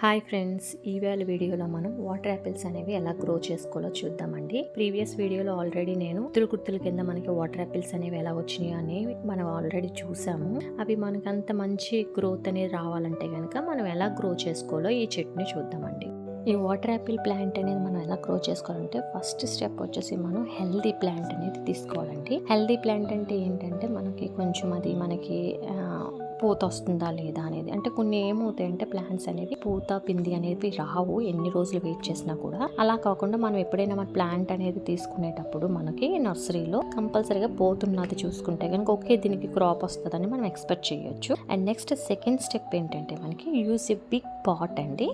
Hi friends, ఈవేళ వీడియోలో మనం వాటర్ యాపిల్స్ అనేవి ఎలా గ్రో చేసుకోవాలో చూద్దామండి. ప్రీవియస్ వీడియోలో ఆల్రెడీ నేను గుత్తుల కింద మనకి వాటర్ యాపిల్స్ అనేవి ఎలా వచ్చినాయి అనేవి మనం ఆల్రెడీ చూసాము. అవి మనకి అంత మంచి గ్రోత్ అనేది రావాలంటే కనుక మనం ఎలా గ్రో చేసుకోవాలో ఈ చెట్టుని చూద్దామండి. ఈ వాటర్ యాపిల్ ప్లాంట్ అనేది మనం ఎలా గ్రో చేసుకోవాలంటే ఫస్ట్ స్టెప్ వచ్చేసి మనం హెల్దీ ప్లాంట్ అనేది తీసుకోవాలండి. హెల్దీ ప్లాంట్ అంటే ఏంటంటే మనకి కొంచెం అది మనకి పూత వస్తుందా లేదా అనేది, అంటే కొన్ని ఏమవుతాయంటే ప్లాంట్స్ అనేవి పూత పిండి అనేవి రావు ఎన్ని రోజులు వెయిట్ చేసినా కూడా. అలా కాకుండా మనం ఎప్పుడైనా మన ప్లాంట్ అనేది తీసుకునేటప్పుడు మనకి నర్సరీలో కంపల్సరీగా పోతున్నది చూసుకుంటే కనుక ఓకే దీనికి క్రాప్ వస్తుందని మనం ఎక్స్పెక్ట్ చేయొచ్చు. అండ్ నెక్స్ట్ సెకండ్ స్టెప్ ఏంటంటే మనకి యూజ్ ఎ బిగ్ పాట్ అండి.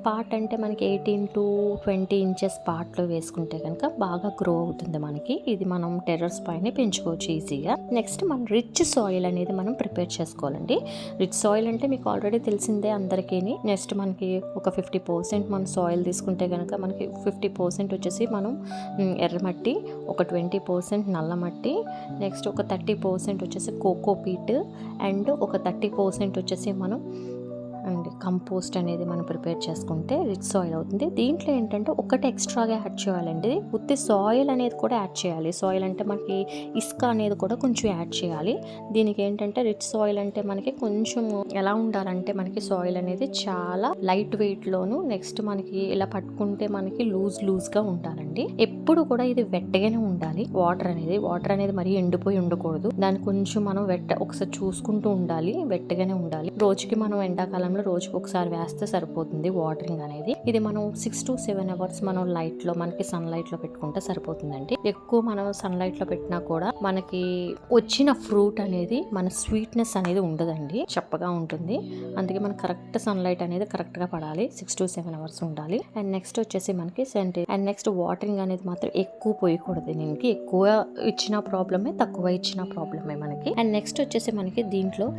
పాట్ అంటే మనకి 18 to 20 ఇంచెస్ పాట్లో వేసుకుంటే కనుక బాగా గ్రో అవుతుంది మనకి. ఇది మనం టెర్రస్ పైన పెంచుకోవచ్చు ఈజీగా. నెక్స్ట్ మనం రిచ్ సాయిల్ అనేది మనం ప్రిపేర్ చేసుకోవాలండి. రిచ్ సాయిల్ అంటే మీకు ఆల్రెడీ తెలిసిందే అందరికీ. నెక్స్ట్ మనకి ఒక 50% మనం సాయిల్ తీసుకుంటే కనుక మనకి 50% వచ్చేసి మనం ఎర్రమట్టి, ఒక 20% నల్ల మట్టి, నెక్స్ట్ ఒక 30% వచ్చేసి కోకోపీట్, అండ్ ఒక 30% వచ్చేసి మనం అండ్ కంపోస్ట్ అనేది మనం ప్రిపేర్ చేసుకుంటే రిచ్ సాయిల్ అవుతుంది. దీంట్లో ఏంటంటే ఒకటి ఎక్స్ట్రాగా యాడ్ చేయాలండి. ఉత్తి సాయిల్ అనేది కూడా యాడ్ చేయాలి. సాయిల్ అంటే మనకి ఇసుక అనేది కూడా కొంచెం యాడ్ చేయాలి. దీనికి ఏంటంటే రిచ్ సాయిల్ అంటే మనకి కొంచెం ఎలా ఉండాలంటే మనకి సాయిల్ అనేది చాలా లైట్ వెయిట్లోను, నెక్స్ట్ మనకి ఇలా పట్టుకుంటే మనకి లూజ్గా ఉండాలండి. ఎప్పుడు కూడా ఇది వెట్టగానే ఉండాలి. వాటర్ అనేది మరీ ఎండిపోయి ఉండకూడదు. దాన్ని కొంచెం మనం ఒకసారి చూసుకుంటూ ఉండాలి. వెట్టగానే ఉండాలి. రోజుకి మనం ఎండాకాలంలో రోజుకి ఒకసారి వేస్తే సరిపోతుంది వాటరింగ్ అనేది. ఇది మనం 6 to 7 అవర్స్ మనం మనకి సన్ లైట్ లో పెట్టుకుంటే సరిపోతుందండి. ఎక్కువ మనం సన్ లైట్ లో పెట్టినా కూడా మనకి వచ్చిన ఫ్రూట్ అనేది మన స్వీట్నెస్ అనేది ఉండదండి, చప్పగా ఉంటుంది. అందుకే మనకి కరెక్ట్ సన్ లైట్ అనేది కరెక్ట్ గా పడాలి. 6 to 7 అవర్స్ ఉండాలి. అండ్ నెక్స్ట్ వచ్చేసి మనకి అండ్ నెక్స్ట్ వాటరింగ్ అనేది మాత్రం ఎక్కువ పోయకూడదు. దీనికి ఎక్కువ ఇచ్చిన ప్రాబ్లమే, తక్కువ ఇచ్చిన ప్రాబ్లమే మనకి. అండ్ నెక్స్ట్ వచ్చేసి మనకి దీంట్లో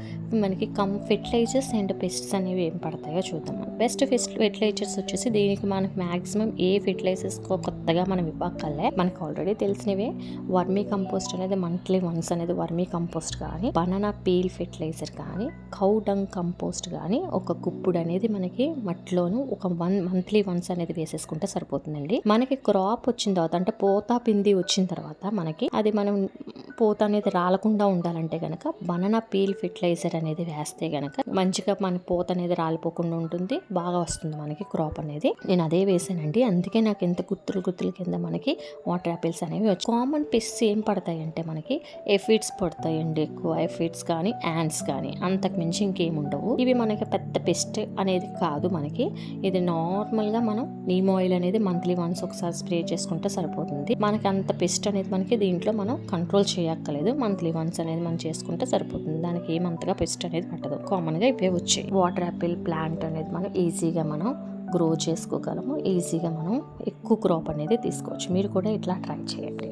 మనకి ఫెర్టిలైజర్స్ అండ్ పెస్ట్స్ అనేవి ఏం పడతాయో చూద్దాం. బెస్ట్ ఫెర్టిలైజర్స్ వచ్చేసి దీనికి మనకి మాక్సిమం ఏ ఫెర్టిలైజర్స్ కొత్తగా మనం ఇవ్వక్కర్లే, మనకు ఆల్రెడీ తెలిసినవే. వర్మీ కంపోస్ట్ అనేది మంత్లీ వన్స్ అనేది వర్మీ కంపోస్ట్ కానీ, బనానా పీల్ ఫెర్టిలైజర్ కానీ, కౌ డంగ్ కంపోస్ట్ కానీ, ఒక గుప్పుడు అనేది మనకి మట్టిలోను ఒక మంత్లీ వన్స్ అనేది వేసేసుకుంటే సరిపోతుందండి. మనకి క్రాప్ వచ్చిన తర్వాత అంటే పోతా పిండి వచ్చిన తర్వాత మనకి అది మనం పోత అనేది రాలకుండా ఉండాలంటే గనక బనానా పీల్ ఫెర్టిలైజర్ అనేది వేస్తే గనక మంచిగా మన పోత అనేది రాలిపోకుండా ఉంటుంది, బాగా వస్తుంది మనకి క్రాప్ అనేది. నేను అదే వేసానండి. అందుకే నాకు ఎంత గుత్తుల కింద మనకి వాటర్ యాపిల్స్ అనేవి వచ్చాయి. కామన్ పెస్ట్స్ ఏం పడతాయి అంటే మనకి ఎఫిడ్స్ పడతాయండి ఎక్కువ. ఎఫిడ్స్ కానీ యాంట్స్ కానీ, అంతకు మించి ఇంకేం ఉండవు. ఇవి మనకి పెద్ద పెస్ట్ అనేది కాదు మనకి. ఇది నార్మల్ గా మనం నీమ్ ఆయిల్ అనేది మంత్లీ వన్స్ ఒకసారి స్ప్రే చేసుకుంటే సరిపోతుంది. మనకి అంత పెస్ట్ అనేది మనకి దీంట్లో మనం కంట్రోల్ చేయక్కర్లేదు. మంత్లీ వన్స్ అనేది మనం చేసుకుంటే సరిపోతుంది. దానికి ఏమంతగా పెస్ట్ అనేది పట్టదు. కామన్ గా ఇవే వచ్చాయి. వాటర్ యాపిల్ ప్లాంట్ అనేది మనం ఈజీగా మనం గ్రో చేసుకోగలము. ఈజీగా మనం ఎక్కువ క్రాప్ అనేది తీసుకోవచ్చు. మీరు కూడా ఇట్లా ట్రై చేయండి.